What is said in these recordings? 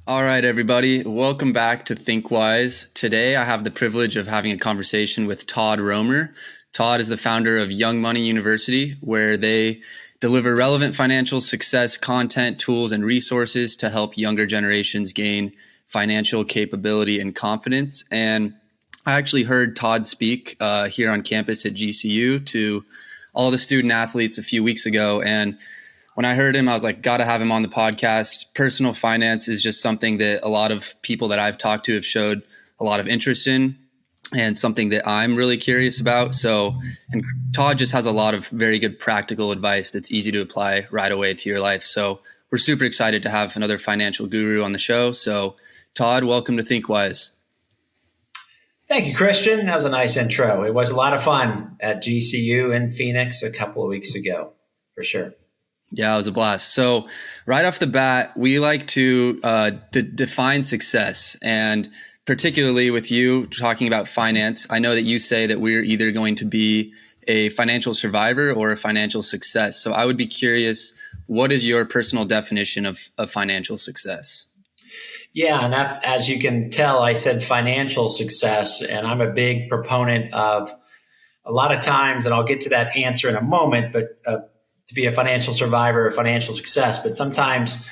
All right, everybody. Welcome back to ThinkWise. Today, I have the privilege of having a conversation with Todd Romer. Todd is the founder of Young Money University, where they deliver relevant financial success content, tools, and resources to help younger generations gain financial capability and confidence. And I actually heard Todd speak here on campus at GCU to all the student athletes a few weeks ago. And when I heard him, I was like, got to have him on the podcast. Personal finance is just something that a lot of people that I've talked to have showed a lot of interest in and something that I'm really curious about. And Todd just has a lot of very good practical advice that's easy to apply right away to your life. So we're super excited to have another financial guru on the show. So Todd, welcome to ThinkWise. Thank you, Christian. That was a nice intro. It was a lot of fun at GCU in Phoenix a couple of weeks ago, for sure. Yeah, it was a blast. So right off the bat, we like to define success. And particularly with you talking about finance, I know that you say that we're either going to be a financial survivor or a financial success. So I would be curious, what is your personal definition of financial success? Yeah, and as you can tell, I said financial success, and I'm a big proponent of a lot of times, and I'll get to that answer in a moment, but to be a financial survivor, a financial success. But sometimes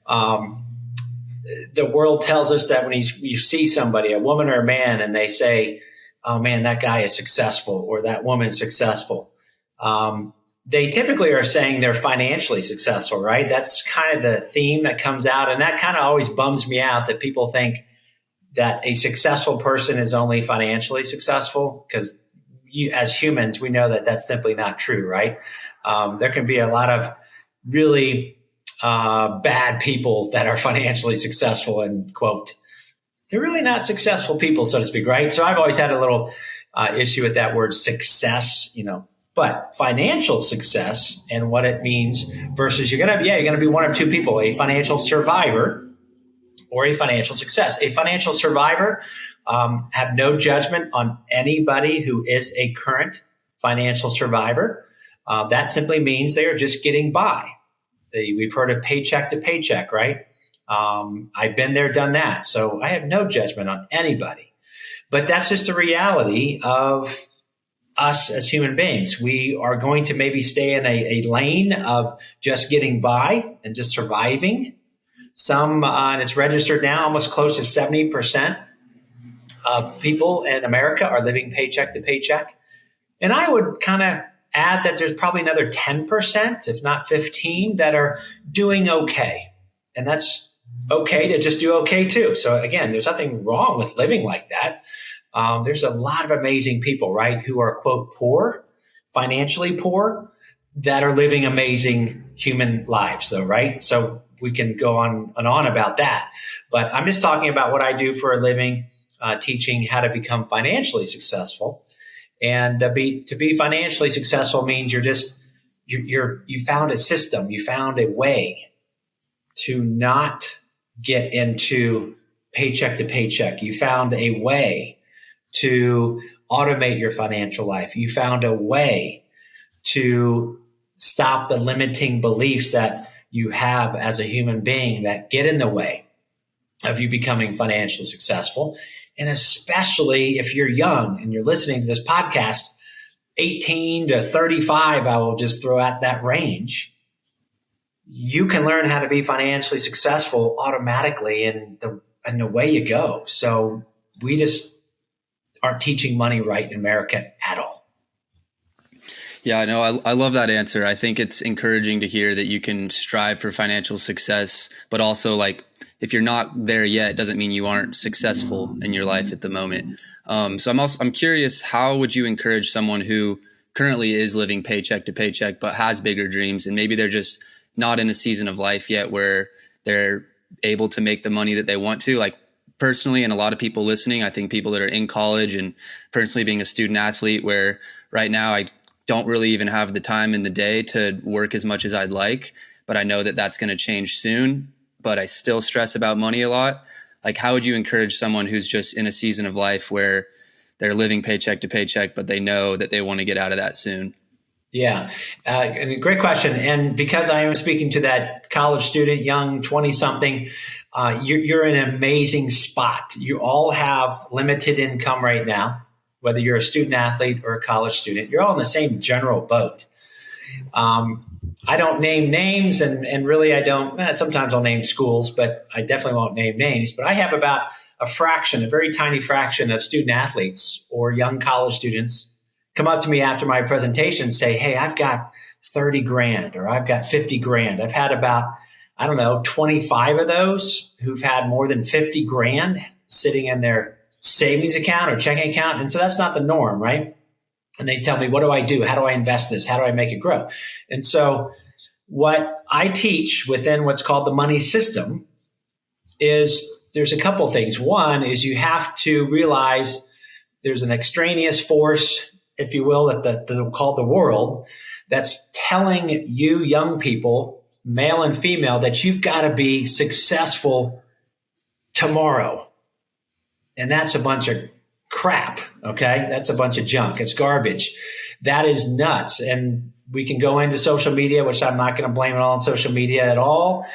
the world tells us that when you see somebody, a woman or a man, and they say, oh man, that guy is successful or that woman's successful. They typically are saying they're financially successful, right? That's kind of the theme that comes out. And that kind of always bums me out that people think that a successful person is only financially successful, because as humans, we know that that's simply not true, right? There can be a lot of really bad people that are financially successful and, quote, they're really not successful people, so to speak, right? So I've always had a little issue with that word success, but financial success and what it means versus you're going to be one of two people, a financial survivor or a financial success. A financial survivor have no judgment on anybody who is a current financial survivor. That simply means they are just getting by. We've heard of paycheck to paycheck, right? I've been there, done that. So I have no judgment on anybody. But that's just the reality of us as human beings. We are going to maybe stay in a lane of just getting by and just surviving. And it's registered now, almost close to 70% of people in America are living paycheck to paycheck. And I would kind of add that there's probably another 10%, if not 15, that are doing okay. And that's okay to just do okay too. So again, there's nothing wrong with living like that. There's a lot of amazing people, right, who are, quote, poor, financially poor, that are living amazing human lives, though, right? So we can go on and on about that. But I'm just talking about what I do for a living, teaching how to become financially successful. And to be financially successful means you found a system, you found a way to not get into paycheck to paycheck. You found a way to automate your financial life. You found a way to stop the limiting beliefs that you have as a human being that get in the way of you becoming financially successful. And especially if you're young and you're listening to this podcast, 18 to 35, I will just throw out that range. You can learn how to be financially successful automatically, and away you go. So we just aren't teaching money right in America at all. Yeah, I know. I love that answer. I think it's encouraging to hear that you can strive for financial success, but also, like, if you're not there yet, it doesn't mean you aren't successful in your life at the moment. So I'm curious, how would you encourage someone who currently is living paycheck to paycheck, but has bigger dreams, and maybe they're just not in a season of life yet where they're able to make the money that they want to? Like, personally, and a lot of people listening, I think people that are in college, and personally being a student athlete, where right now I don't really even have the time in the day to work as much as I'd like, but I know that that's going to change soon, but I still stress about money a lot. Like, how would you encourage someone who's just in a season of life where they're living paycheck to paycheck, but they know that they want to get out of that soon? Yeah, and great question. And because I am speaking to that college student, young 20-something, you're in an amazing spot. You all have limited income right now, whether you're a student athlete or a college student. You're all in the same general boat. I don't name names, and really I don't. Sometimes I'll name schools, but I definitely won't name names. But I have about a very tiny fraction of student athletes or young college students come up to me after my presentation and say, hey, I've got 30 grand or I've got 50 grand. I've had about, 25 of those who've had more than 50 grand sitting in their savings account or checking account. And so that's not the norm, right? And they tell me, what do I do? How do I invest this? How do I make it grow? And so what I teach within what's called the money system is there's a couple of things. One is you have to realize there's an extraneous force, if you will, called the world, that's telling you young people, male and female, that you've got to be successful tomorrow. And that's a bunch of crap, okay? That's a bunch of junk. It's garbage. That is nuts. And we can go into social media, which I'm not going to blame it all on social media at all.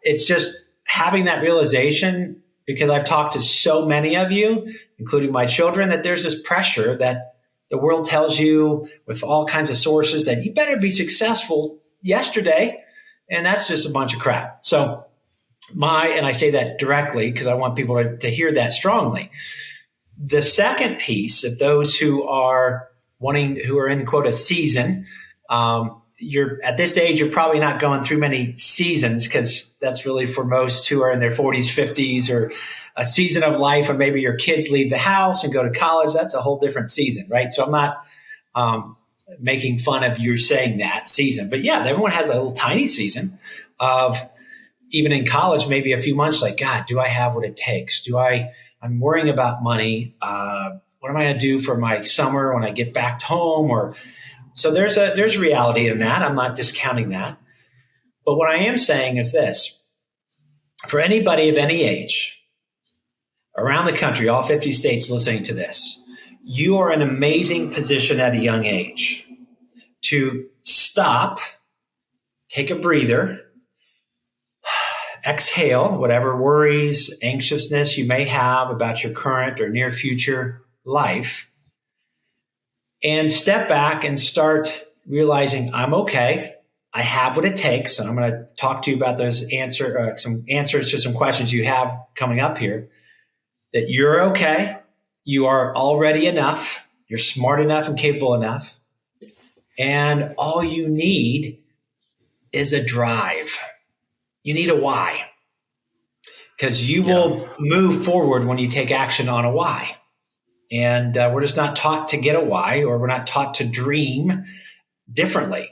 It's just having that realization, because I've talked to so many of you, including my children, that there's this pressure that the world tells you with all kinds of sources that you better be successful yesterday. And that's just a bunch of crap. So and I say that directly because I want people to hear that strongly. The second piece of those who are in quote a season, you're at this age, you're probably not going through many seasons, because that's really for most who are in their 40s, 50s, or a season of life when maybe your kids leave the house and go to college. That's a whole different season, right? So I'm not making fun of you saying that season, but yeah, everyone has a little tiny season of, even in college, maybe a few months, like, God, do I have what it takes? I'm worrying about money. What am I going to do for my summer when I get back home? So there's reality in that. I'm not discounting that. But what I am saying is this: for anybody of any age around the country, all 50 states listening to this, you are in an amazing position at a young age to stop, take a breather, exhale whatever worries, anxiousness you may have about your current or near future life, and step back and start realizing, I'm okay. I have what it takes. And I'm going to talk to you about those some answers to some questions you have coming up here. That you're okay. You are already enough. You're smart enough and capable enough. And all you need is a drive. You need a why. Because you will move forward when you take action on a why. And we're just not taught to get a why, or we're not taught to dream differently.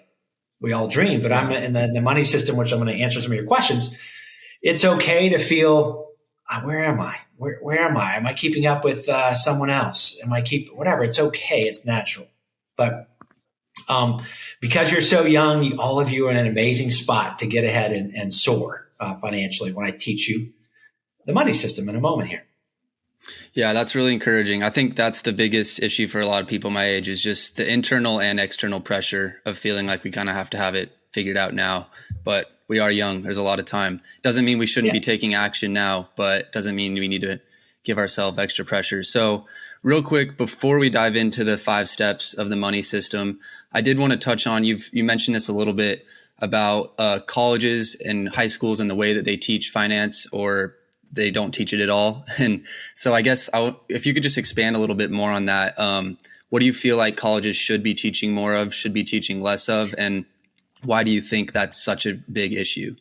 We all dream, but I'm in the money system, which I'm going to answer some of your questions. It's okay to feel, where am I? Where am I? Am I keeping up with someone else? Whatever. It's okay. It's natural. But because you're so young, all of you are in an amazing spot to get ahead and soar financially when I teach you the money system in a moment here. Yeah, that's really encouraging. I think that's the biggest issue for a lot of people my age, is just the internal and external pressure of feeling like we kind of have to have it figured out now. But we are young. There's a lot of time. Doesn't mean we shouldn't be taking action now, but doesn't mean we need to give ourselves extra pressure. So real quick, before we dive into the 5 steps of the money system, I did want to touch on, you mentioned this a little bit about colleges and high schools and the way that they teach finance, or they don't teach it at all. And so I guess if you could just expand a little bit more on that, what do you feel like colleges should be teaching more of, should be teaching less of, and why do you think that's such a big issue?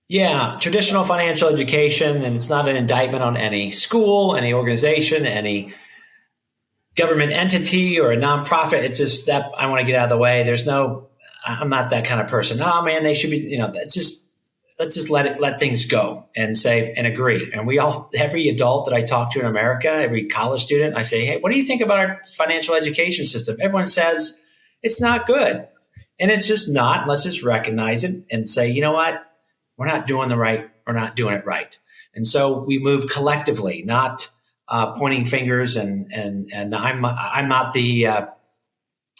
Yeah, traditional financial education, and it's not an indictment on any school, any organization, any government entity or a nonprofit. It's just that I want to get out of the way. I'm not that kind of person. Oh man, they should be, let's just let things go and say and agree. And every adult that I talk to in America, every college student, I say, hey, what do you think about our financial education system? Everyone says it's not good. And it's just not. Let's just recognize it and say, you know what? We're not doing it right. And so we move collectively, not pointing fingers. And I'm not the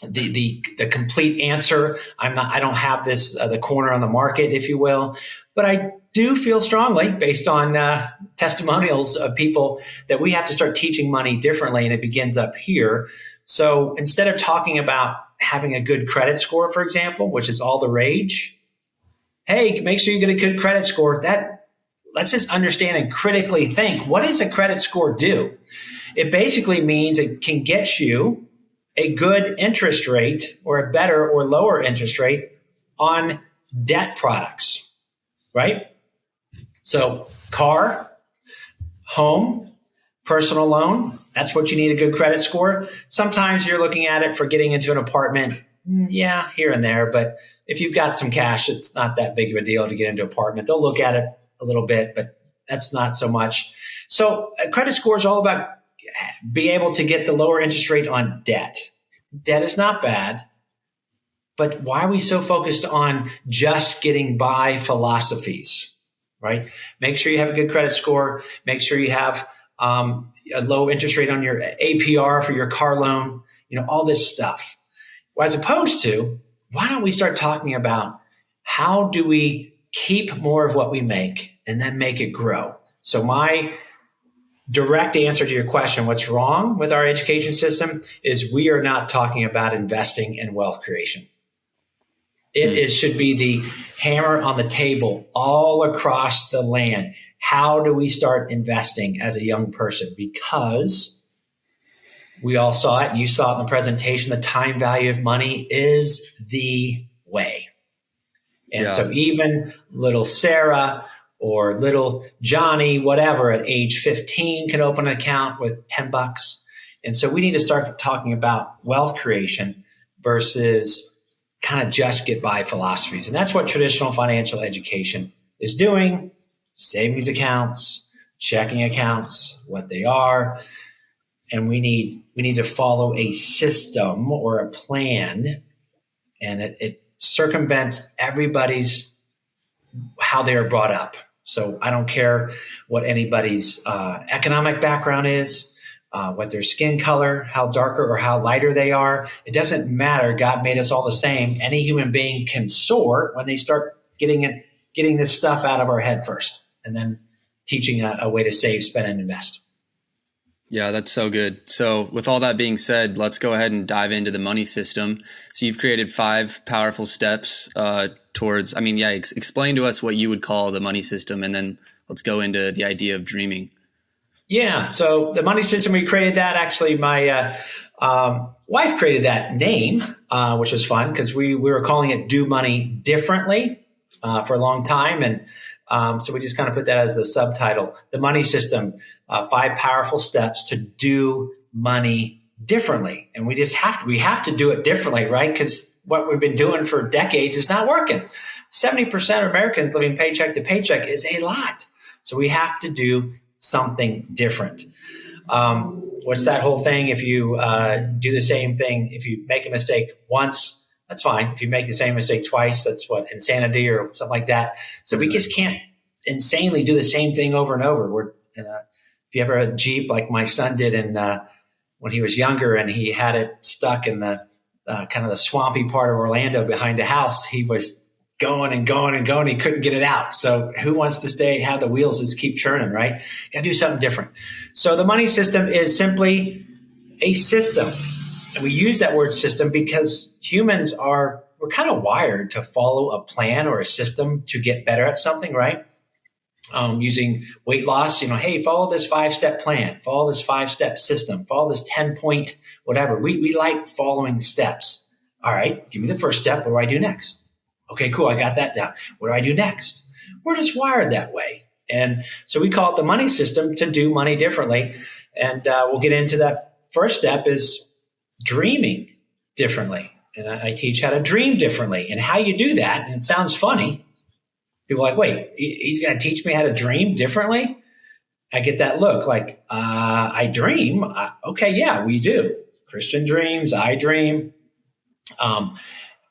the complete answer. I don't have this the corner on the market, if you will, but I do feel strongly, based on testimonials of people, that we have to start teaching money differently, and it begins up here. So instead of talking about having a good credit score, for example, which is all the rage, hey, make sure you get a good credit score. Let's just understand and critically think, what does a credit score do? It basically means it can get you a good interest rate, or a better or lower interest rate on debt products, right? So car, home, personal loan, that's what you need a good credit score. Sometimes you're looking at it for getting into an apartment. Yeah, here and there. But if you've got some cash, it's not that big of a deal to get into an apartment. They'll look at it a little bit, but that's not so much. So a credit score is all about being able to get the lower interest rate on debt. Debt is not bad, but why are we so focused on just getting by philosophies, right? Make sure you have a good credit score. Make sure you have a low interest rate on your APR for your car loan, all this stuff. Well, as opposed to, why don't we start talking about how do we keep more of what we make and then make it grow? So my direct answer to your question, what's wrong with our education system, is we are not talking about investing and wealth creation. It should be the hammer on the table all across the land. How do we start investing as a young person? Because we all saw it, and you saw it in the presentation, the time value of money is the way. And so even little Sarah or little Johnny, whatever, at age 15 can open an account with $10. And so we need to start talking about wealth creation versus kind of just get by philosophies. And that's what traditional financial education is doing. Savings accounts, checking accounts, what they are. And we need to follow a system or a plan, and it circumvents everybody's how they are brought up. So I don't care what anybody's economic background is, what their skin color, how darker or how lighter they are. It doesn't matter. God made us all the same. Any human being can soar when they start getting this stuff out of our head first, and then teaching a way to save, spend, and invest. Yeah, that's so good. So with all that being said, let's go ahead and dive into the money system. So you've created 5 powerful steps towards, explain to us what you would call the money system, and then let's go into the idea of dreaming. Yeah. So the money system, we created that. Actually, my wife created that name, which was fun because we were calling it Do Money Differently for a long time. And so we just kind of put that as the subtitle, the money system, 5 powerful steps to do money differently. And we have to do it differently, right? Because what we've been doing for decades is not working. 70% of Americans living paycheck to paycheck is a lot. So we have to do something different. What's that whole thing? If you do the same thing, if you make a mistake once, that's fine. If you make the same mistake twice, that's what, insanity or something like that. So we just can't insanely do the same thing over and over. If you ever had a Jeep like my son did when he was younger, and he had it stuck in the kind of the swampy part of Orlando behind the house, he was going and going and going. He couldn't get it out. So who wants to have the wheels just keep churning, right? Got to do something different. So the money system is simply a system. And we use that word system because we're kind of wired to follow a plan or a system to get better at something, right? Using weight loss, hey, follow this 5-step plan, follow this 5-step system, follow this 10-point whatever. We like following steps. All right, give me the first step. What do I do next? Okay, cool. I got that down. What do I do next? We're just wired that way. And so we call it the money system to do money differently. And we'll get into that. First step is dreaming differently. And I teach how to dream differently and how you do that. And it sounds funny. People are like, wait, he's going to teach me how to dream differently? I get that look like, I dream. Okay, yeah, we do. Christian dreams, I dream.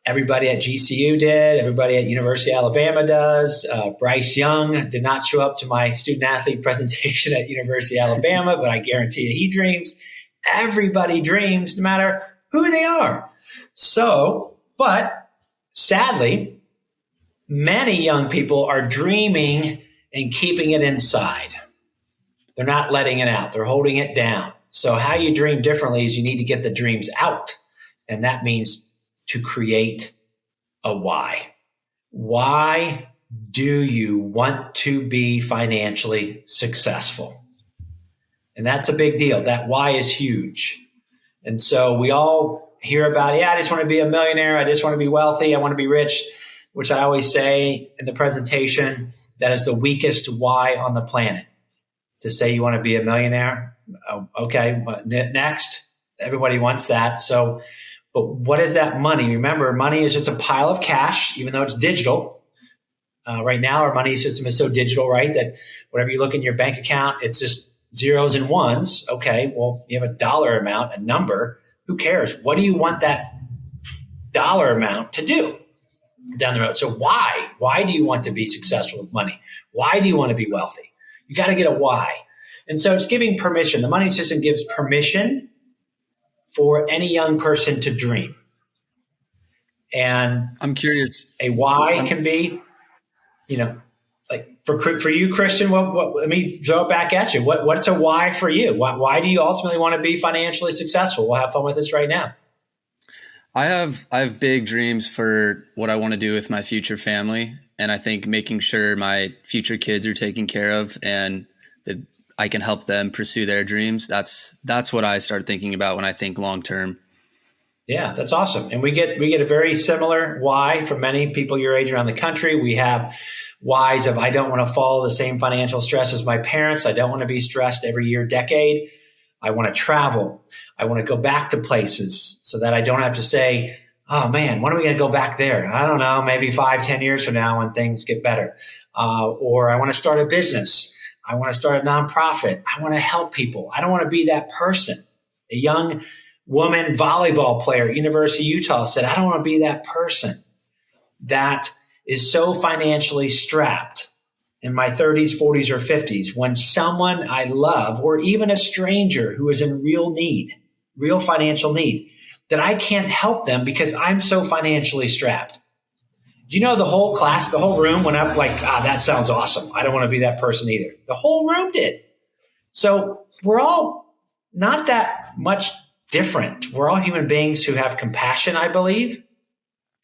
Everybody at GCU did. Everybody at University of Alabama does. Bryce Young did not show up to my student-athlete presentation at University of Alabama, but I guarantee you he dreams. Everybody dreams, no matter who they are. So, but sadly, many young people are dreaming and keeping it inside. They're not letting it out. They're holding it down. So how you dream differently is you need to get the dreams out. And that means to create a why. Why do you want to be financially successful? And that's a big deal. That why is huge. And so we all hear about, yeah, I just want to be a millionaire. I just want to be wealthy. I want to be rich, which I always say in the presentation, that is the weakest why on the planet. To say you want to be a millionaire. Okay, but next, everybody wants that. So, but what is that money? Remember, money is just a pile of cash, even though it's digital. Right now, our money system is so digital, right? That whatever you look in your bank account, it's just zeros and ones. Okay, well, you have a dollar amount, a number. Who cares? What do you want that dollar amount to do down the road? So why? Why do you want to be successful with money? Why do you want to be wealthy? You got to get a why. And so it's giving permission. The money system gives permission for any young person to dream. And I'm curious. A why can be, like for you, Christian, what let me throw it back at you. What's a why for you? Why do you ultimately want to be financially successful? We'll have fun with this right now. I have big dreams for what I want to do with my future family. And I think making sure my future kids are taken care of and that I can help them pursue their dreams. That's what I start thinking about when I think long term. Yeah, that's awesome. And we get a very similar why from many people your age around the country. We have whys of I don't want to follow the same financial stress as my parents. I don't want to be stressed every year, decade. I want to travel. I want to go back to places so that I don't have to say, oh man, when are we going to go back there? I don't know, maybe 5-10 years from now when things get better. Or I want to start a business. I want to start a nonprofit. I want to help people. I don't want to be that person. A young woman volleyball player at University of Utah said, I don't want to be that person that is so financially strapped in my 30s, 40s, or 50s when someone I love, or even a stranger who is in real need, real financial need, that I can't help them because I'm so financially strapped. Do you know the whole class, the whole room went up like, that sounds awesome. I don't want to be that person either. The whole room did. So we're all not that much different. We're all human beings who have compassion, I believe,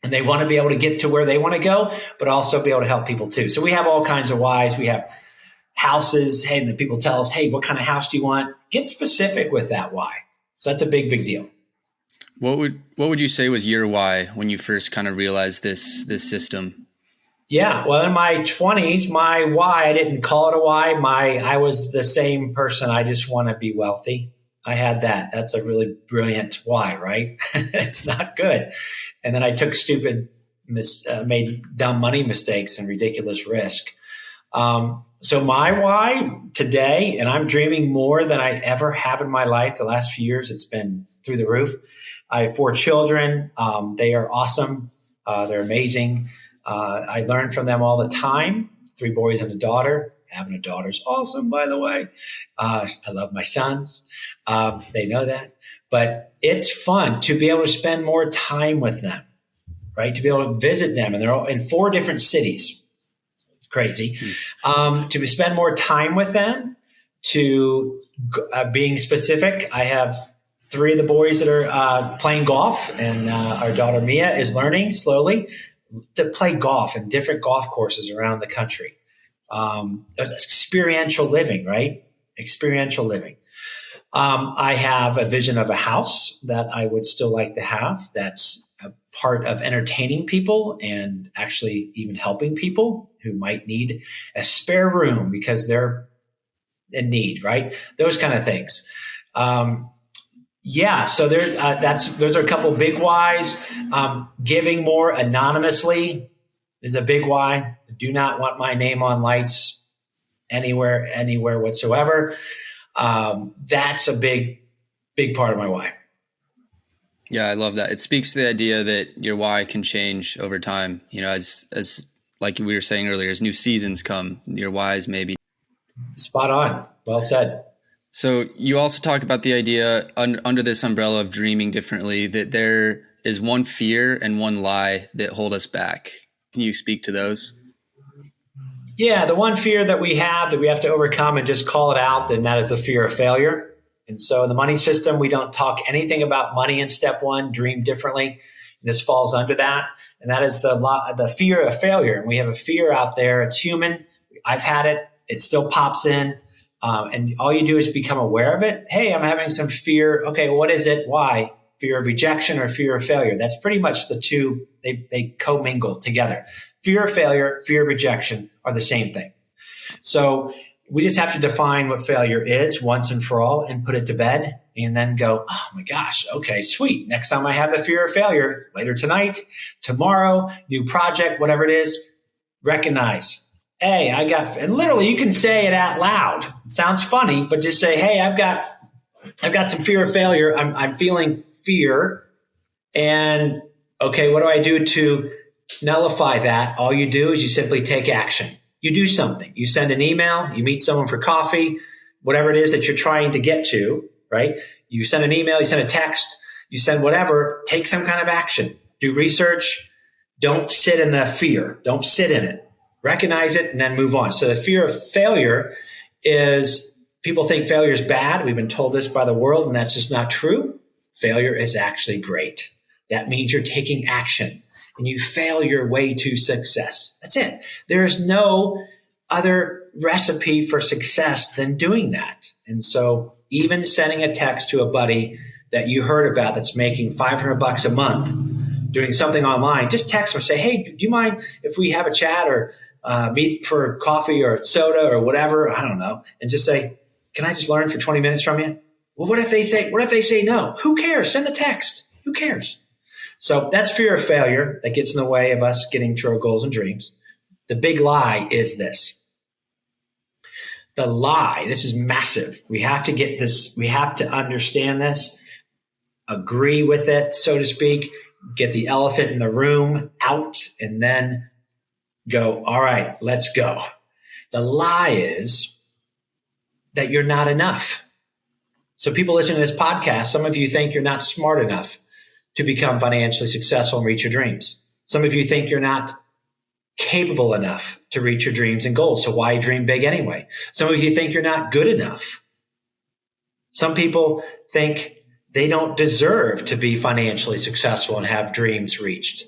and they want to be able to get to where they want to go, but also be able to help people too. So we have all kinds of whys. We have houses. Hey, and the people tell us, hey, what kind of house do you want? Get specific with that why. So that's a big, big deal. What would you say was your why when you first kind of realized this system? Yeah, well, in my 20s, my why, I didn't call it a why. I was the same person. I just want to be wealthy. I had that. That's a really brilliant why, right? It's not good. And then I took made dumb money mistakes and ridiculous risk. So my why today, and I'm dreaming more than I ever have in my life. The last few years, it's been through the roof. I have 4 children. They are awesome. They're amazing. I learn from them all the time. 3 boys and a daughter. Having a daughter is awesome, by the way. I love my sons. They know that. But it's fun to be able to spend more time with them, right? To be able to visit them. And they're all in 4 different cities. It's crazy. To spend more time with them, to being specific. I have 3 of the boys that are playing golf, and our daughter Mia is learning slowly to play golf in different golf courses around the country. There's experiential living, right? Experiential living. I have a vision of a house that I would still like to have. That's a part of entertaining people and actually even helping people who might need a spare room because they're in need, right? Those kind of things. So those are a couple big whys. Giving more anonymously is a big why. I do not want my name on lights anywhere whatsoever. That's a big part of my why. Yeah, I love that. It speaks to the idea that your why can change over time. As like we were saying earlier, as new seasons come, your whys maybe. Spot on. Well said. So you also talk about the idea under this umbrella of dreaming differently, that there is one fear and one lie that hold us back. Can you speak to those? Yeah, the one fear that we have to overcome and just call it out, and that is the fear of failure. And so in the money system, we don't talk anything about money in step one, dream differently. This falls under that. And that is the fear of failure. And we have a fear out there. It's human. I've had it. It still pops in. And all you do is become aware of it. Hey, I'm having some fear. Okay, what is it? Why? Fear of rejection or fear of failure. That's pretty much the two. They commingle together. Fear of failure, fear of rejection are the same thing. So we just have to define what failure is once and for all and put it to bed and then go, oh my gosh, okay, sweet. Next time I have the fear of failure, later tonight, tomorrow, new project, whatever it is, recognize, hey, and literally you can say it out loud. It sounds funny, but just say, hey, I've got some fear of failure. I'm feeling fear. And okay, what do I do to nullify that? All you do is you simply take action. You do something. You send an email, you meet someone for coffee, whatever it is that you're trying to get to, right? You send an email, you send a text, you send whatever, take some kind of action. Do research. Don't sit in the fear. Don't sit in it. Recognize it and then move on. So the fear of failure is, people think failure is bad. We've been told this by the world, and that's just not true. Failure is actually great. That means you're taking action. And you fail your way to success. That's it. There is no other recipe for success than doing that. And so even sending a text to a buddy that you heard about that's making $500 a month, doing something online, just text them and say, hey, do you mind if we have a chat or meet for coffee or soda or whatever? I don't know. And just say, can I just learn for 20 minutes from you? Well, what if they say no? Who cares? Send the text. Who cares? So that's fear of failure that gets in the way of us getting to our goals and dreams. The big lie is this. The lie, this is massive. We have to get this. We have to understand this, agree with it, so to speak, get the elephant in the room out, and then go, all right, let's go. The lie is that you're not enough. So people listening to this podcast, some of you think you're not smart enough to become financially successful and reach your dreams. Some of you think you're not capable enough to reach your dreams and goals. So why dream big anyway? Some of you think you're not good enough. Some people think they don't deserve to be financially successful and have dreams reached.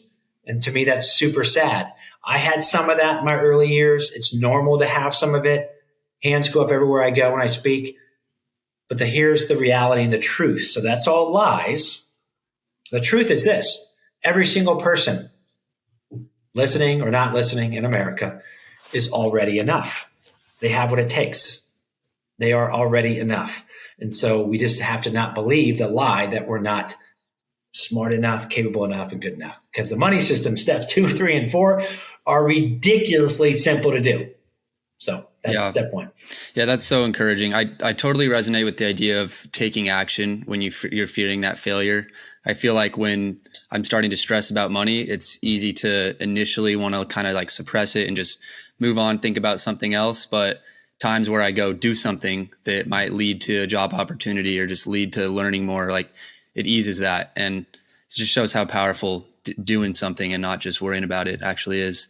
And to me, that's super sad. I had some of that in my early years. It's normal to have some of it. Hands go up everywhere I go when I speak. But here's the reality and the truth. So that's all lies. The truth is this: every single person, listening or not listening in America, is already enough. They have what it takes. They are already enough. And so we just have to not believe the lie that we're not smart enough, capable enough, and good enough. Because the money system, step 2, 3, and 4 are ridiculously simple to do. So that's step 1. Yeah, that's so encouraging. I totally resonate with the idea of taking action when you're fearing that failure. I feel like when I'm starting to stress about money, it's easy to initially want to kind of like suppress it and just move on, think about something else. But times where I go do something that might lead to a job opportunity or just lead to learning more, like it eases that. And it just shows how powerful doing something and not just worrying about it actually is.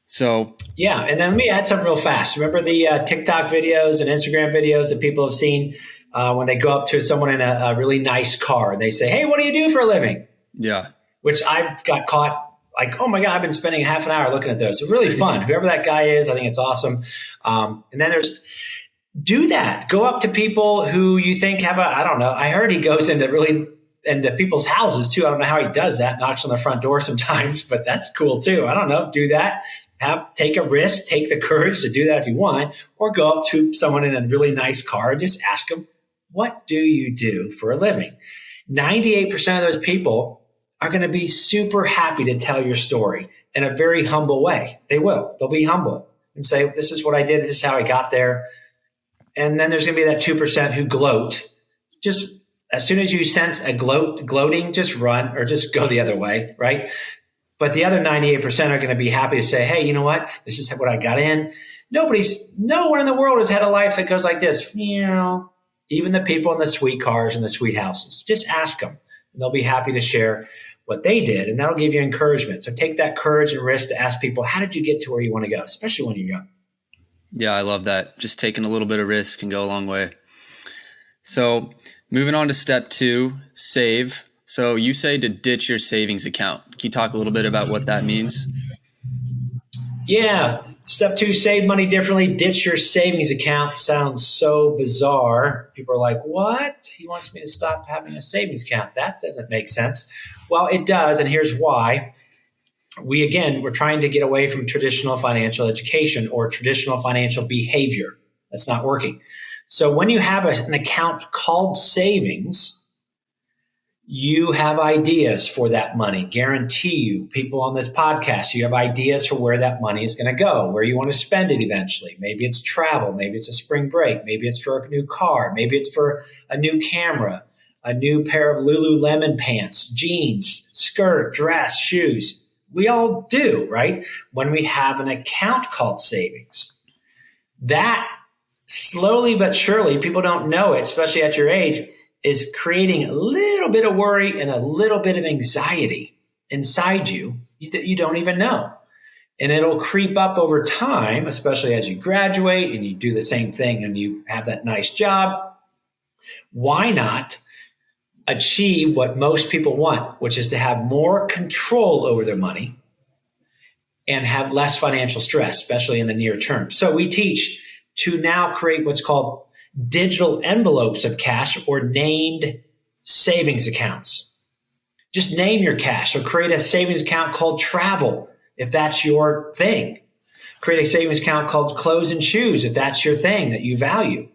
So yeah, and then let me add something real fast. Remember the TikTok videos and Instagram videos that people have seen when they go up to someone in a really nice car and they say, hey, what do you do for a living? Yeah. Which I've got caught like, oh my God, I've been spending half an hour looking at those. It's really fun. Whoever that guy is, I think it's awesome. And then do that. Go up to people who you think have I don't know. I heard he goes into people's houses too. I don't know how he does that, knocks on the front door sometimes, but that's cool too. I don't know. Do that. Take a risk, take the courage to do that if you want, or go up to someone in a really nice car and just ask them, what do you do for a living? 98% of those people are going to be super happy to tell your story in a very humble way. They will. They'll be humble and say, this is what I did. This is how I got there. And then there's going to be that 2% who gloat. Just as soon as you sense a gloating, just run or just go the other way, right? But the other 98% are going to be happy to say, hey, you know what? This is what I got in. Nowhere in the world has had a life that goes like this. You know, even the people in the sweet cars and the sweet houses. Just ask them. And they'll be happy to share what they did, and that'll give you encouragement. So take that courage and risk to ask people, how did you get to where you want to go, especially when you're young? Yeah, I love that. Just taking a little bit of risk can go a long way. So moving on to step 2, save. So you say to ditch your savings account. Can you talk a little bit about what that means? Yeah. Step 2, save money differently. Ditch your savings account. Sounds so bizarre. People are like, what? He wants me to stop having a savings account. That doesn't make sense. Well, it does. And here's why. We're trying to get away from traditional financial education or traditional financial behavior. That's not working. So when you have an account called savings, you have ideas for that money. Guarantee you, people on this podcast, you have ideas for where that money is going to go, where you want to spend it eventually. Maybe it's travel. Maybe it's a spring break. Maybe it's for a new car. Maybe it's for a new camera, a new pair of Lululemon pants, jeans, skirt, dress, shoes. We all do, right? When we have an account called savings, that slowly but surely, people don't know it, especially at your age, is creating a little bit of worry and a little bit of anxiety inside you that you don't even know. And it'll creep up over time, especially as you graduate and you do the same thing and you have that nice job. Why not achieve what most people want, which is to have more control over their money and have less financial stress, especially in the near term? So we teach to now create what's called digital envelopes of cash or named savings accounts. Just name your cash. So create a savings account called travel, if that's your thing. Create a savings account called clothes and shoes, if that's your thing that you value.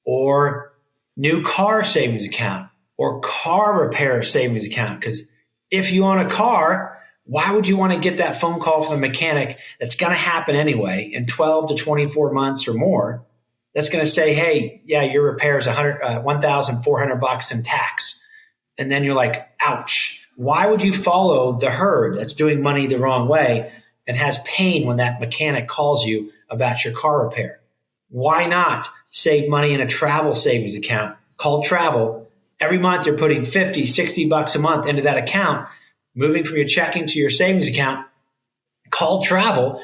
Or new car savings account or car repair savings account. Because if you own a car, why would you want to get that phone call from the mechanic that's going to happen anyway in 12 to 24 months or more? That's going to say, hey, yeah, your repair is $1,400 in tax. And then you're like, ouch. Why would you follow the herd that's doing money the wrong way and has pain when that mechanic calls you about your car repair? Why not save money in a travel savings account called travel? Every month you're putting $50, $60 a month into that account, moving from your checking to your savings account called travel.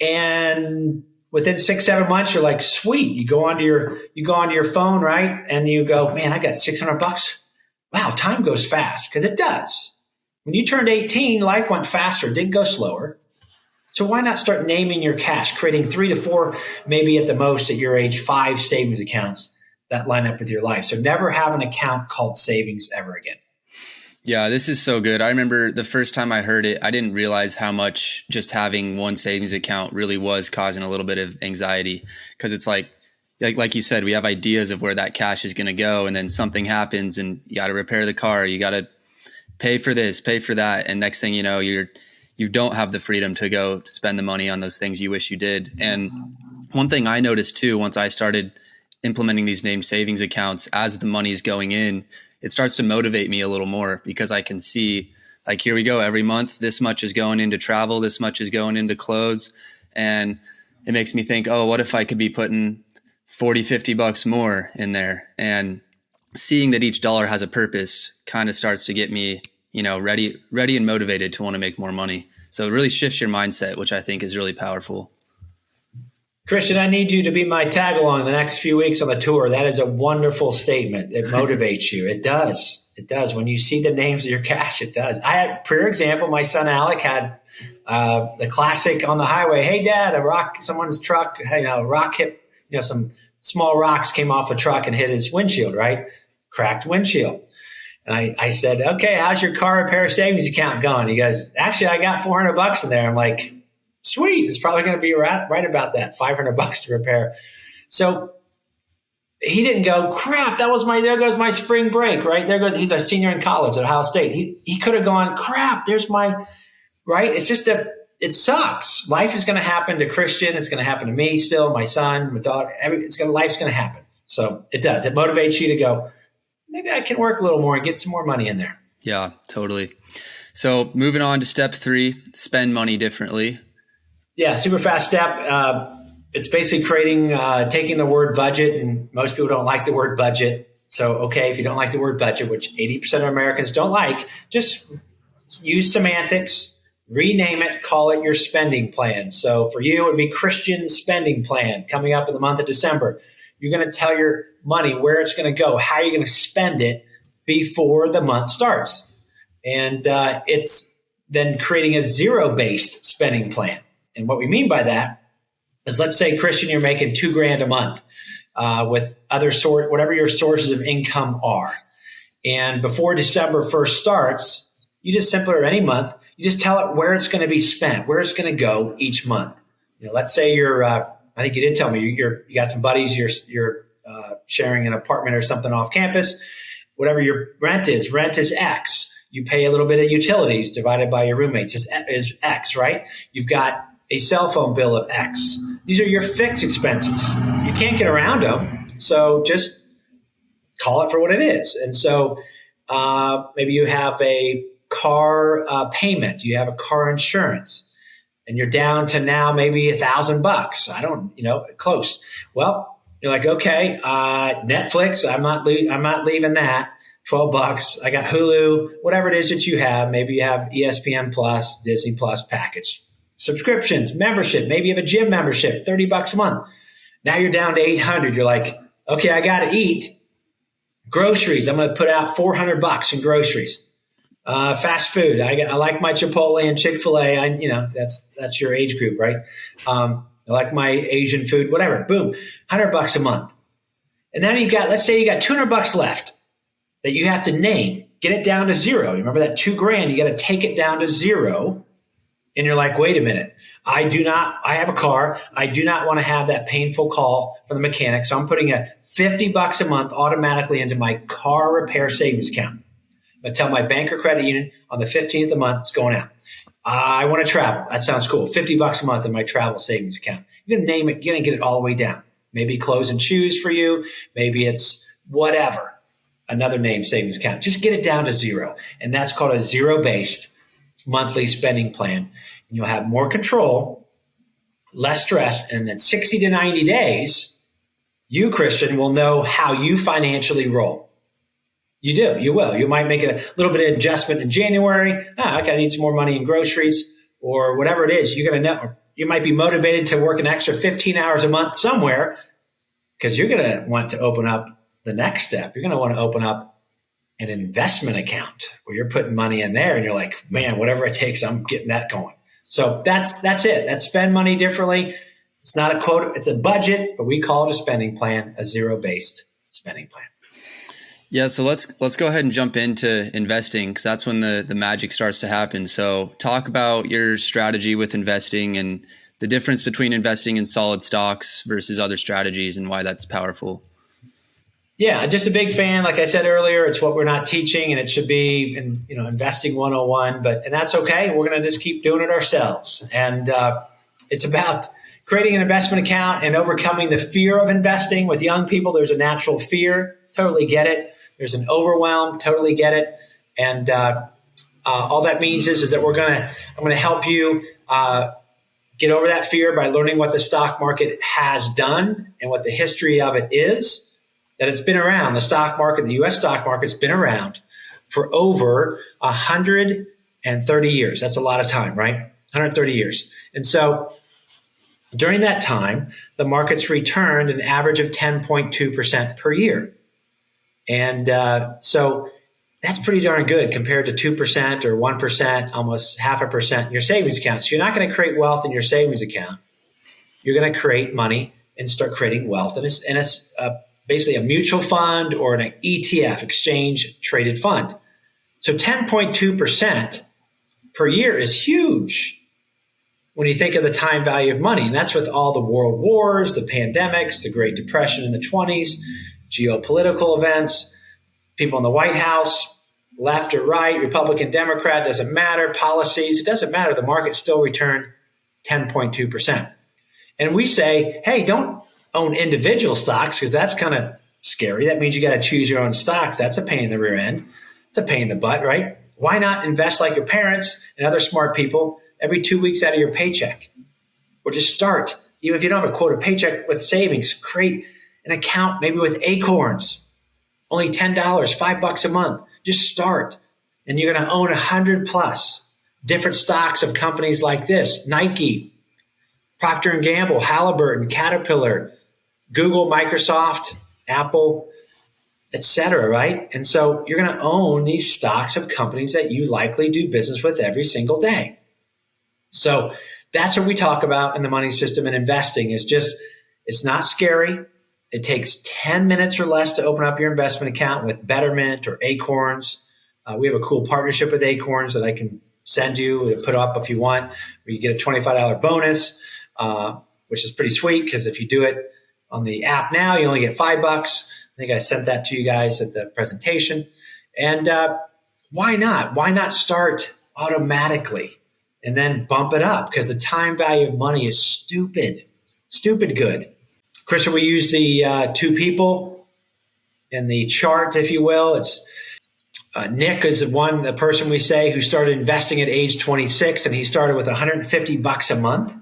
And within 6-7 months, you're like, sweet. You go onto your phone, right? And you go, man, I got $600. Wow, time goes fast, because it does. When you turned 18, life went faster, it didn't go slower. So why not start naming your cash, creating 3 to 4, maybe at the most at your age, 5 savings accounts that line up with your life. So never have an account called savings ever again. Yeah, this is so good. I remember the first time I heard it, I didn't realize how much just having one savings account really was causing a little bit of anxiety, because it's like you said, we have ideas of where that cash is going to go, and then something happens and you got to repair the car, you got to pay for this, pay for that, and next thing you know, you don't have the freedom to go spend the money on those things you wish you did. And one thing I noticed too, once I started implementing these named savings accounts, as the money's going in, it starts to motivate me a little more, because I can see, like, here we go, every month, this much is going into travel, this much is going into clothes. And it makes me think, oh, what if I could be putting $40, $50 more in there? And seeing that each dollar has a purpose kind of starts to get me, ready and motivated to want to make more money. So it really shifts your mindset, which I think is really powerful. Christian, I need you to be my tag along the next few weeks on the tour. That is a wonderful statement. It motivates you. It does. It does. When you see the names of your cash, it does. I had, for example, my son Alec had the classic on the highway. Hey, Dad, someone's truck, rock hit, some small rocks came off a truck and hit his windshield, right? Cracked windshield. And I said, okay, how's your car repair savings account going? He goes, actually, I got $400 in there. I'm like, sweet. It's probably going to be right about that, $500 to repair. So he didn't go, crap, there goes my spring break, right? He's a senior in college at Ohio State. He could have gone, crap, there's my, right? It's just it sucks. Life is going to happen to Christian. It's going to happen to me still, my son, my daughter. Life's going to happen. So it does. It motivates you to go, maybe I can work a little more and get some more money in there. Yeah, totally. So moving on to step 3, spend money differently. Yeah, super fast step. It's basically taking the word budget, and most people don't like the word budget. So, okay, if you don't like the word budget, which 80% of Americans don't like, just use semantics, rename it, call it your spending plan. So for you, it would be Christian spending plan coming up in the month of December. You're going to tell your money where it's going to go, how you're going to spend it before the month starts. And it's then creating a zero-based spending plan. And what we mean by that is, let's say, Christian, you're making $2,000 a month with whatever your sources of income are. And before December 1st starts, you just simply, or any month, you just tell it where it's going to be spent, where it's going to go each month. Let's say you're, I think you did tell me you got some buddies, you're sharing an apartment or something off campus. Whatever your rent is X. You pay a little bit of utilities divided by your roommates is X, right? You've got a cell phone bill of X. These are your fixed expenses. You can't get around them, so just call it for what it is. And so maybe you have a car payment, you have a car insurance, and you're down to now maybe $1,000. I don't, close. Well, you're like, okay, Netflix, I'm not leaving that. $12. I got Hulu, whatever it is that you have. Maybe you have ESPN Plus, Disney Plus package. Subscriptions, membership. Maybe you have a gym membership, $30 a month. Now you're down to $800. You're like, okay, I got to eat. Groceries, I'm going to put out $400 in groceries. Fast food, I like my Chipotle and Chick-fil-A. That's your age group, right? I like my Asian food, whatever. Boom, $100 a month. And then let's say you got $200 left that you have to name. Get it down to zero. You remember that $2,000? You got to take it down to zero. And you're like, wait a minute. I have a car. I do not want to have that painful call from the mechanic. So I'm putting $50 a month automatically into my car repair savings account. I'm going to tell my bank or credit union on the 15th of the month, it's going out. I want to travel. That sounds cool. $50 a month in my travel savings account. You're going to name it. You're going to get it all the way down. Maybe clothes and shoes for you. Maybe it's whatever. Another name savings account. Just get it down to zero. And that's called a zero-based monthly spending plan. And you'll have more control, less stress. And in 60 to 90 days, you, Christian, will know how you financially roll. You do. You will. You might make a little bit of adjustment in January. I got to need some more money in groceries or whatever it is. You're going to know. You might be motivated to work an extra 15 hours a month somewhere because you're going to want to open up the next step. You're going to want to open up an investment account where you're putting money in there and you're like, man, whatever it takes, I'm getting that going. So that's it. That's spend money differently. It's not a quota. It's a budget, but we call it a spending plan, a zero-based spending plan. Yeah, so let's go ahead and jump into investing because that's when the magic starts to happen. So talk about your strategy with investing and the difference between investing in solid stocks versus other strategies and why that's powerful. Yeah, just a big fan. Like I said earlier, it's what we're not teaching, and it should be investing 101. And that's okay. We're going to just keep doing it ourselves. And it's about creating an investment account and overcoming the fear of investing. With young people, there's a natural fear. Totally get it. There's an overwhelm. Totally get it. And all that means is that I'm going to help you get over that fear by learning what the stock market has done and what the history of it is. That it's been around. The stock market, the U.S. stock market's been around for over 130 years. That's a lot of time, right? 130 years. And so during that time, the market's returned an average of 10.2% per year. And so that's pretty darn good compared to 2% or 1%, almost 0.5% in your savings account. So you're not going to create wealth in your savings account. You're going to create money and start creating wealth. And it's basically a mutual fund or an ETF, exchange traded fund. So 10.2% per year is huge when you think of the time value of money. And that's with all the world wars, the pandemics, the Great Depression in the 20s, geopolitical events, people in the White House, left or right, Republican, Democrat, doesn't matter, policies, it doesn't matter. The market still returned 10.2%. And we say, hey, don't own individual stocks because that's kind of scary. That means you got to choose your own stocks. That's a pain in the rear end. It's a pain in the butt, right? Why not invest like your parents and other smart people every 2 weeks out of your paycheck? Or just start, even if you don't have a quota paycheck with savings, create an account maybe with Acorns, only $10, $5 a month. Just start. and you're going to own 100 plus different stocks of companies like this: Nike, Procter and Gamble, Halliburton, Caterpillar, Google, Microsoft, Apple, etc. Right? And so you're going to own these stocks of companies that you likely do business with every single day. So that's what we talk about in the money system and investing. It's not scary. It takes 10 minutes or less to open up your investment account with Betterment or Acorns. We have a cool partnership with Acorns that I can send you and put up if you want, where you get a $25 bonus, which is pretty sweet because if you do it on the app now, you only get $5. I think I sent that to you guys at the presentation. And why not? Why not start automatically and then bump it up? Because the time value of money is stupid good. Christian, we use the two people in the chart, if you will. It's Nick is the person we say who started investing at age 26, and he started with $150 a month,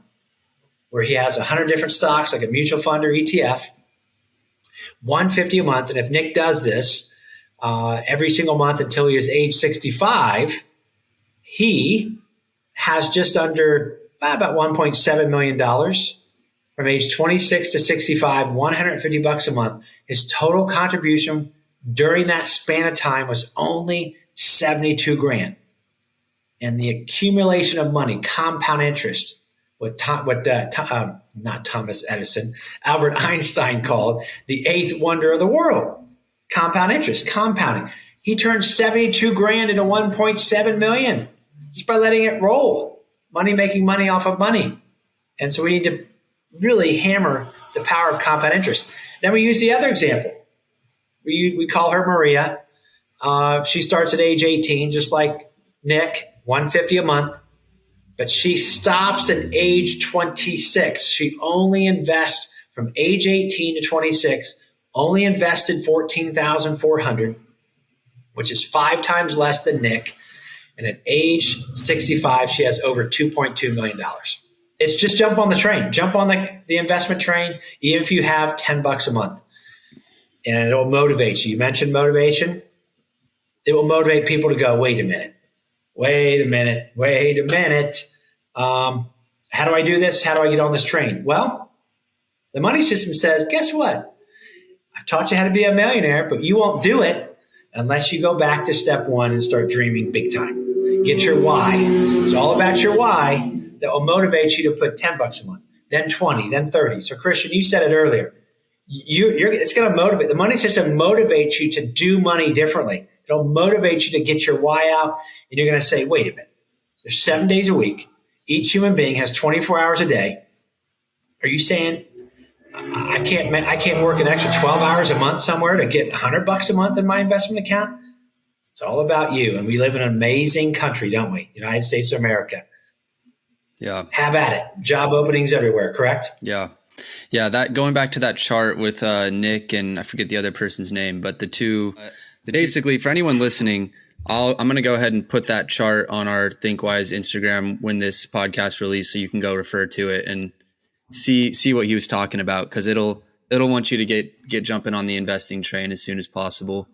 where he has 100 different stocks like a mutual fund or ETF, $150 a month. And if Nick does this every single month until he is age 65, he has just under about $1.7 million from age 26 to 65, $150 a month. His total contribution during that span of time was only 72 grand. And the accumulation of money, compound interest, not Thomas Edison, Albert Einstein called the eighth wonder of the world. Compound interest, compounding. He turned 72 grand into 1.7 million just by letting it roll. Money making money off of money. And so we need to really hammer the power of compound interest. Then we use the other example. We call her Maria. She starts at age 18, just like Nick, $150 a month. But she stops at age 26. She only invests from age 18 to 26, only invested $14,400, which is 5 times less than Nick. And at age 65, she has over $2.2 million. It's just jump on the train. Jump on the investment train, even if you have $10 a month. And it will motivate you. You mentioned motivation. It will motivate people to go, wait a minute. How do I do this? How do I get on this train? Well, the money system says, guess what? I've taught you how to be a millionaire, but you won't do it unless you go back to step 1 and start dreaming big time. Get your why. It's all about your why that will motivate you to put $10 a month, then 20, then 30. So Christian, you said it earlier. It's going to motivate. The money system motivates you to do money differently. It'll motivate you to get your why out. And you're going to say, wait a minute, there's 7 days a week. Each human being has 24 hours a day. Are you saying I can't work an extra 12 hours a month somewhere to get $100 a month in my investment account? It's all about you. And we live in an amazing country, don't we? United States of America. Yeah. Have at it. Job openings everywhere, correct? Yeah. Yeah. That going back to that chart with Nick and I forget the other person's name, but the two, basically for anyone listening, I'm going to go ahead and put that chart on our ThinkWise Instagram when this podcast released, so you can go refer to it and see what he was talking about, because it'll want you to get jumping on the investing train as soon as possible.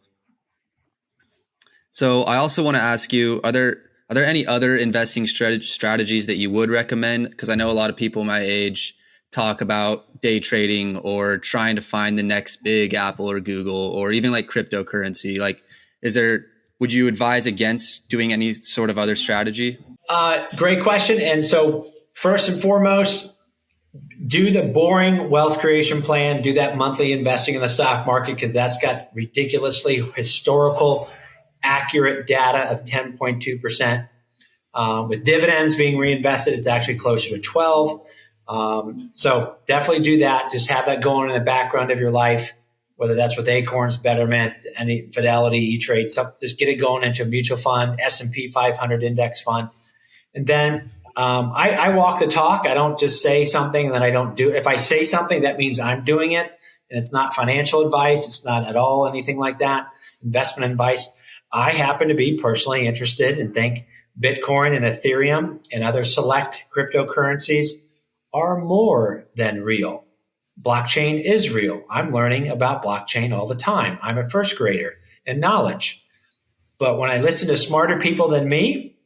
So I also want to ask you, are there any other investing strategies that you would recommend? Because I know a lot of people my age talk about day trading or trying to find the next big Apple or Google or even like cryptocurrency. Like, would you advise against doing any sort of other strategy? Great question. And so first and foremost, do the boring wealth creation plan. Do that monthly investing in the stock market, because that's got ridiculously historical accurate data of 10.2%. With dividends being reinvested, it's actually closer to 12. So definitely do that. Just have that going in the background of your life, whether that's with Acorns, Betterment, any Fidelity, E-Trade. So just get it going into a mutual fund, S&P 500 index fund. And then I walk the talk. I don't just say something and then I don't do it. If I say something, that means I'm doing it. And it's not financial advice. It's not at all anything like that. Investment advice. I happen to be personally interested and think Bitcoin and Ethereum and other select cryptocurrencies are more than real. Blockchain is real. I'm learning about blockchain all the time. I'm a first grader in knowledge. But when I listen to smarter people than me,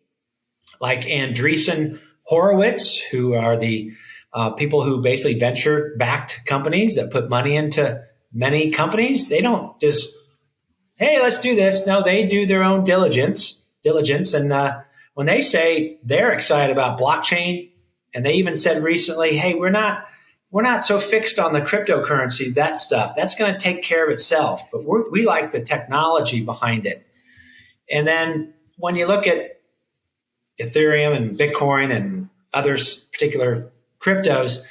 like Andreessen Horowitz, who are the people who basically venture backed companies that put money into many companies, they don't just, hey, let's do this. No, they do their own diligence. And when they say they're excited about blockchain, and they even said recently, hey, we're not so fixed on the cryptocurrencies, that stuff. That's going to take care of itself. But we like the technology behind it. And then when you look at Ethereum and Bitcoin and other particular cryptos,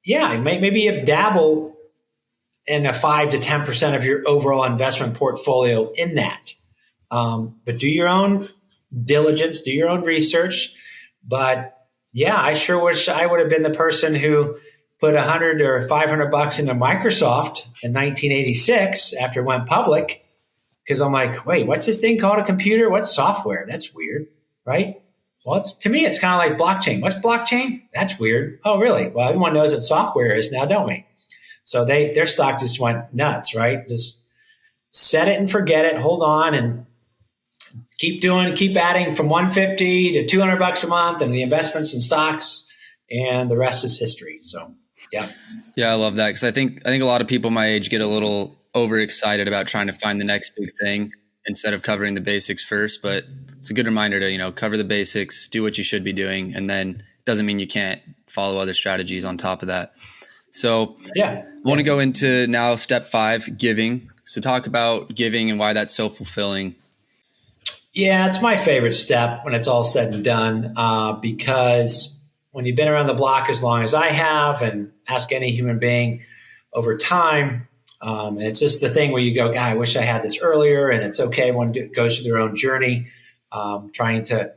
yeah, maybe you dabble in a 5 to 10% of your overall investment portfolio in that. But do your own diligence, do your own research. But yeah, I sure wish I would have been the person who put 100 or $500 into Microsoft in 1986 after it went public. Because I'm like, wait, what's this thing called a computer? What's software? That's weird, right? Well, to me, it's kind of like blockchain. What's blockchain? That's weird. Oh, really? Well, everyone knows what software is now, don't we? So their stock just went nuts, right? Just set it and forget it. Hold on and keep adding from 150 to $200 a month and the investments in stocks, and the rest is history. So, yeah. Yeah, I love that, because I think a lot of people my age get a little overexcited about trying to find the next big thing instead of covering the basics first. But it's a good reminder to, cover the basics, do what you should be doing, and then doesn't mean you can't follow other strategies on top of that. So yeah, I want to go into now step 5, giving. So talk about giving and why that's so fulfilling. Yeah, it's my favorite step when it's all said and done, because when you've been around the block as long as I have, and ask any human being over time, and it's just the thing where you go, God, I wish I had this earlier. And it's okay. Everyone goes through their own journey, trying to,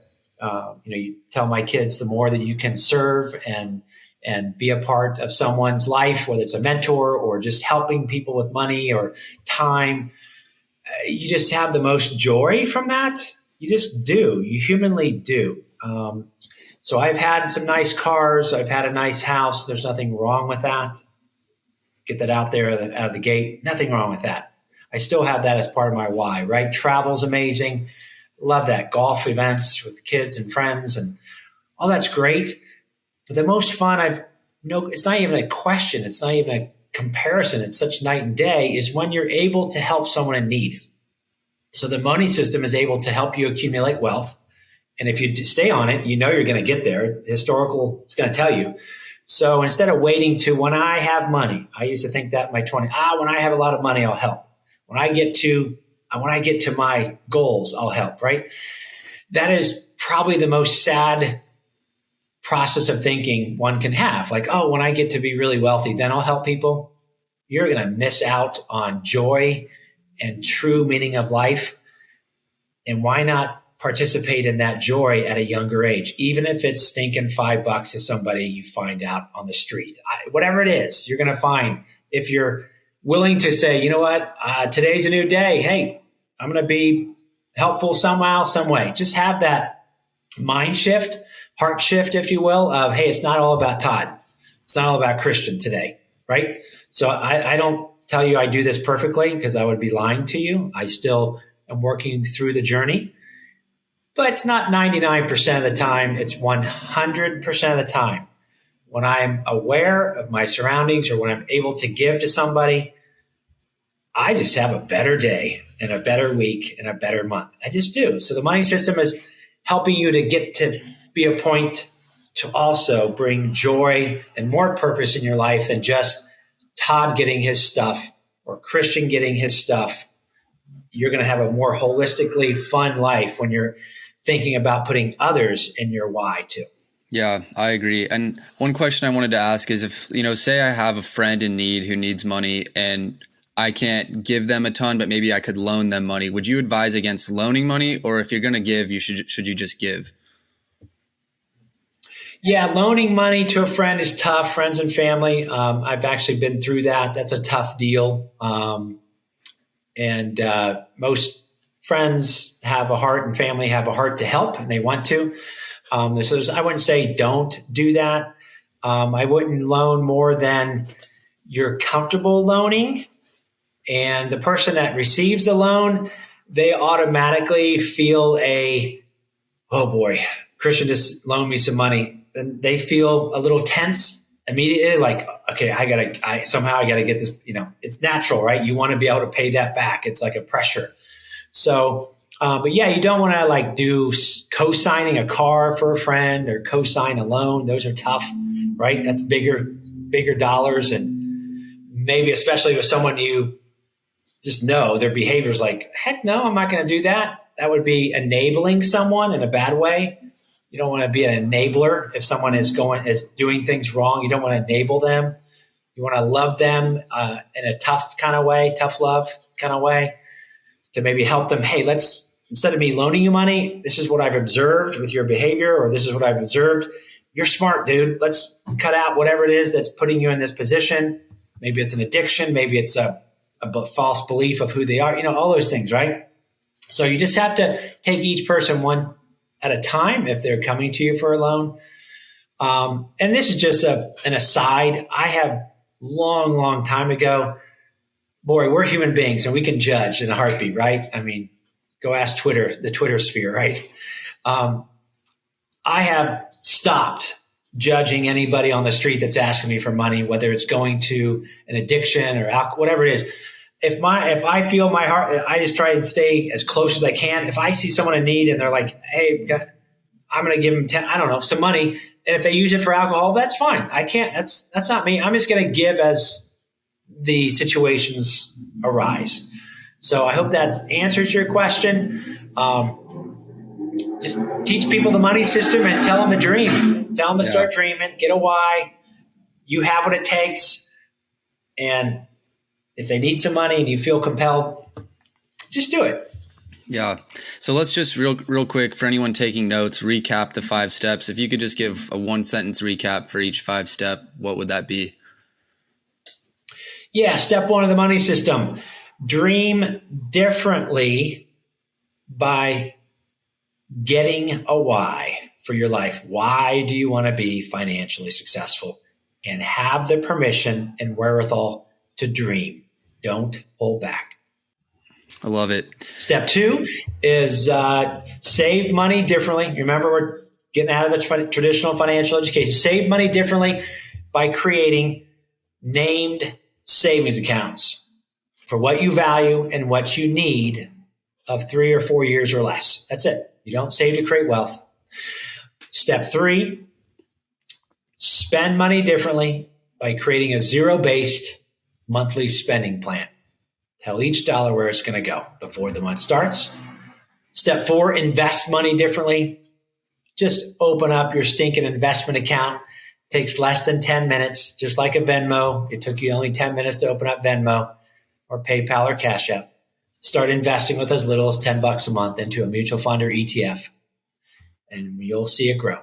you tell my kids, the more that you can serve and be a part of someone's life, whether it's a mentor or just helping people with money or time, you just have the most joy from that. You just do. You humanly do. So I've had some nice cars. I've had a nice house. There's nothing wrong with that. Get that out there, out of the gate. Nothing wrong with that. I still have that as part of my why, right? Travel's amazing. Love that. Golf events with kids and friends and all that's great. But the most fun it's not even a question. It's not even a comparison. It's such night and day, is when you're able to help someone in need. So the money system is able to help you accumulate wealth. And if you stay on it, you're going to get there. Historical is going to tell you. So instead of waiting to when I have money, I used to think that in my 20s, when I have a lot of money, I'll help. When I get to my goals, I'll help, right? That is probably the most sad process of thinking one can have. Like, when I get to be really wealthy, then I'll help people. You're going to miss out on joy and true meaning of life. And why not participate in that joy at a younger age, even if it's stinking $5 to somebody you find out on the street? Whatever it is, you're going to find, if you're willing to say, you know what, today's a new day. Hey, I'm going to be helpful somehow, some way. Just have that mind shift, heart shift, if you will, of, hey, it's not all about Todd. It's not all about Christian today, right? So I don't tell you I do this perfectly, because I would be lying to you. I still am working through the journey. But it's not 99% of the time. It's 100% of the time. When I'm aware of my surroundings, or when I'm able to give to somebody, I just have a better day and a better week and a better month. I just do. So the money system is helping you to get to be a point to also bring joy and more purpose in your life than just Todd getting his stuff or Christian getting his stuff. You're going to have a more holistically fun life when you're thinking about putting others in your why too. Yeah, I agree. And one question I wanted to ask is, if, say I have a friend in need who needs money and I can't give them a ton, but maybe I could loan them money. Would you advise against loaning money, or if you're going to give, should you just give? Yeah, loaning money to a friend is tough. Friends and family. I've actually been through that. That's a tough deal. And most friends have a heart, and family have a heart to help, and they want to. So I wouldn't say don't do that. I wouldn't loan more than you're comfortable loaning. And the person that receives the loan, they automatically feel oh boy, Christian just loaned me some money. Then they feel a little tense immediately, like, okay, somehow I gotta get this, it's natural, right? You want to be able to pay that back. It's like a pressure. So, but yeah, you don't want to like do co-signing a car for a friend or co-sign a loan. Those are tough, right? That's bigger dollars. And maybe especially with someone you just know their behavior is like, heck no, I'm not going to do that. That would be enabling someone in a bad way. You don't want to be an enabler. If someone is doing things wrong, you don't want to enable them. You want to love them in a tough kind of way, tough love kind of way, to maybe help them. Hey, instead of me loaning you money, this is what I've observed with your behavior, or this is what I've observed. You're smart, dude. Let's cut out whatever it is that's putting you in this position. Maybe it's an addiction. Maybe it's a false belief of who they are. All those things, right? So you just have to take each person one at a time if they're coming to you for a loan. And this is just an aside. I have long time ago, boy, we're human beings and we can judge in a heartbeat, right? I mean, go ask Twitter, the Twitter sphere, right? I have stopped judging anybody on the street that's asking me for money, whether it's going to an addiction or alcohol, whatever it is. If I feel my heart, I just try and stay as close as I can. If I see someone in need and they're like, hey, I'm going to give them some money. And if they use it for alcohol, that's fine. I can't, that's not me. I'm just going to give as the situations arise. So I hope that answers your question. Just teach people the money system and tell them to dream. Tell them to start dreaming, get a why. You have what it takes. And if they need some money and you feel compelled, just do it. Yeah. So let's just real quick, for anyone taking notes, recap the 5 steps. If you could just give a 1-sentence recap for each 5 step, what would that be? Yeah. Step 1 of the money system. Dream differently by getting a why for your life. Why do you want to be financially successful? And have the permission and wherewithal to dream. Don't hold back. I love it. Step 2 is save money differently. Remember, we're getting out of the traditional financial education. Save money differently by creating named savings accounts for what you value and what you need of 3 or 4 years or less. That's it. You don't save to create wealth. Step 3, spend money differently by creating a zero-based monthly spending plan. Tell each dollar where it's going to go before the month starts. Step 4, invest money differently. Just open up your stinking investment account. Takes less than 10 minutes, just like a Venmo. It took you only 10 minutes to open up Venmo or PayPal or Cash App. Start investing with as little as $10 a month into a mutual fund or ETF, and you'll see it grow.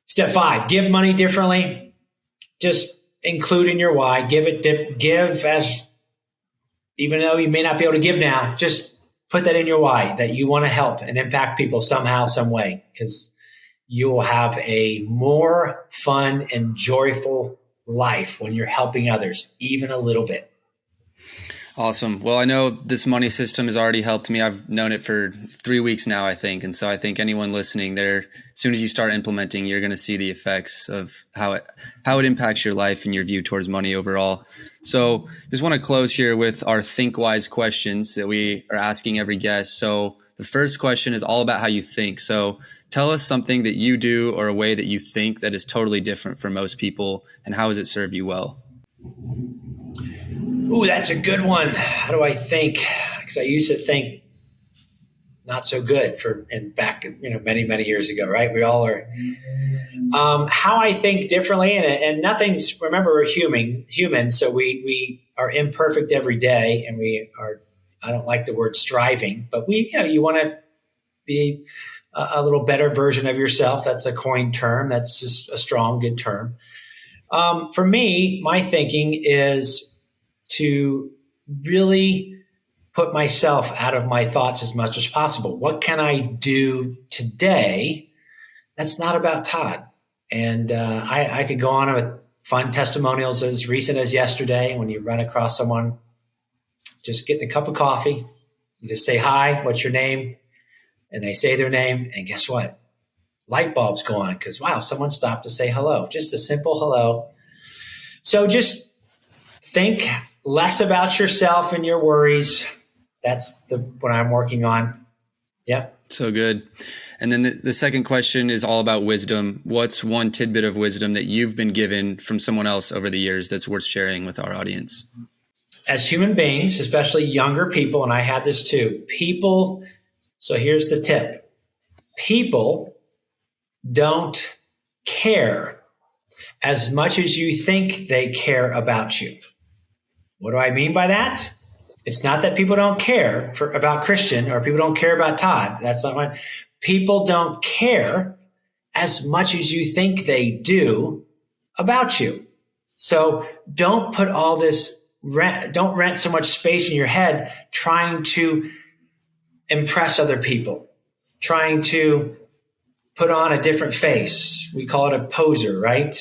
Step 5, give money differently. Just include in your why. Give as, even though you may not be able to give now, just put that in your why, that you want to help and impact people somehow, some way, because you will have a more fun and joyful life when you're helping others, even a little bit. Awesome. Well, I know this money system has already helped me. I've known it for 3 weeks now, I think. And so I think anyone listening there, as soon as you start implementing, you're going to see the effects of how it impacts your life and your view towards money overall. So just want to close here with our Think Wise questions that we are asking every guest. So the first question is all about how you think. So tell us something that you do or a way that you think that is totally different for most people, and how has it served you well? Ooh, that's a good one. How do I think? Because I used to think not so good back many years ago, right? We all are. How I think differently, and nothing's. Remember, we're human, so we are imperfect every day, and we are. I don't like the word striving, but you want to be a little better version of yourself. That's a coined term. That's just a strong, good term. For me, my thinking is to really put myself out of my thoughts as much as possible. What can I do today that's not about Todd? And I could go on with fun testimonials as recent as yesterday when you run across someone just getting a cup of coffee, You just say, hi, what's your name? And they say their name. And guess what? Light bulbs go on because, wow, someone stopped to say hello. Just a simple hello. So just think less about yourself and your worries. That's what I'm working on. Yep. So good. And then the second question is all about wisdom. What's one tidbit of wisdom that you've been given from someone else over the years that's worth sharing with our audience? As human beings, especially younger people, and I had this too, so here's the tip. People don't care as much as you think they care about you. What do I mean by that? It's not that people don't care about Christian or people don't care about Todd. That's not what. People don't care as much as you think they do about you. So don't put all this don't rent so much space in your head trying to impress other people, trying to put on a different face. We call it a poser, right?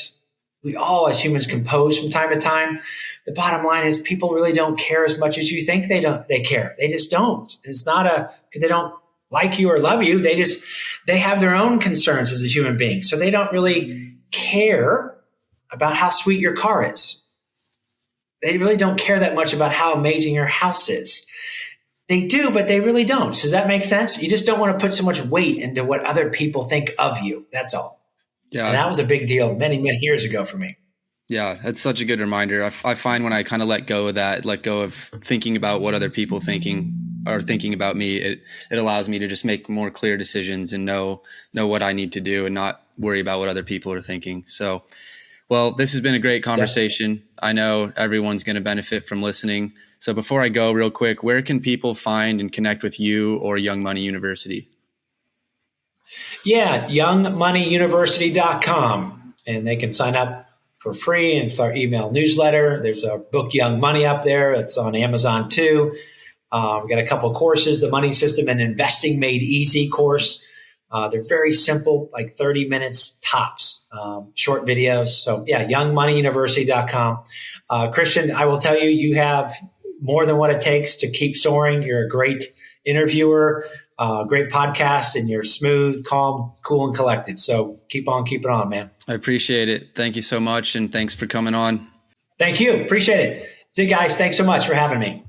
We all as humans can pose from time to time. The bottom line is people really don't care as much as you think they care. They just don't. It's not because they don't like you or love you. They have their own concerns as a human being. So they don't really care about how sweet your car is. They really don't care that much about how amazing your house is. They do, but they really don't. Does that make sense? You just don't want to put so much weight into what other people think of you. That's all. Yeah. And that was a big deal many, many years ago for me. Yeah, that's such a good reminder. I find when I kind of let go of thinking about what other people thinking about me, it allows me to just make more clear decisions and know what I need to do and not worry about what other people are thinking. So, well, this has been a great conversation. Yeah. I know everyone's going to benefit from listening. So before I go real quick, where can people find and connect with you or Young Money University? Yeah, youngmoneyuniversity.com. And they can sign up for free and with our email newsletter. There's a book, Young Money, up there. It's on Amazon too. We've got a couple of courses, the Money System and Investing Made Easy course. They're very simple, like 30 minutes tops, short videos. So yeah, youngmoneyuniversity.com. Christian, I will tell you, you have more than what it takes to keep soaring. You're a great interviewer, great podcast, and you're smooth, calm, cool, and collected. So keep on keeping on, man. I appreciate it. Thank you so much. And thanks for coming on. Thank you. Appreciate it. See you guys. Thanks so much for having me.